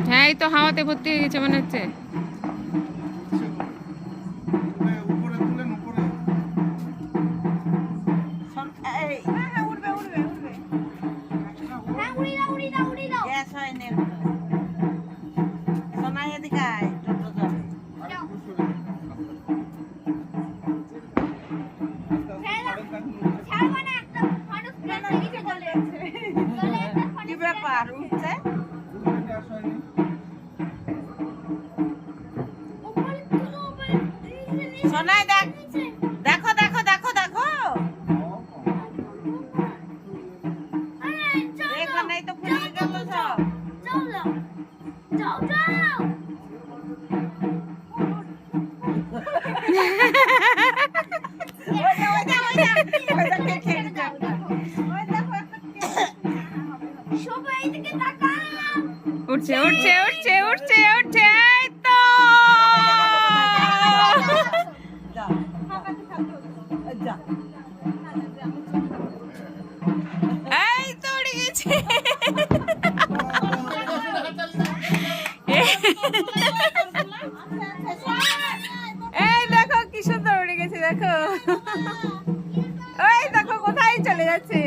হ্যাঁ এই তো হাওয়াতে ভর্তি হয়ে গেছে মনে হচ্ছে। কি ব্যাপার উঠছে? সোনাই দেখ, দেখো দেখো দেখো দেখো এখানেই তো ফুরিয়ে গেল সব। উঠছে উঠছে উঠছে উঠছে উঠছে এই তো এই তো উড়ে গেছে। এই দেখো কি সুন্দর উড়ে গেছে দেখো। ওই দেখো কোথায় চলে যাচ্ছে।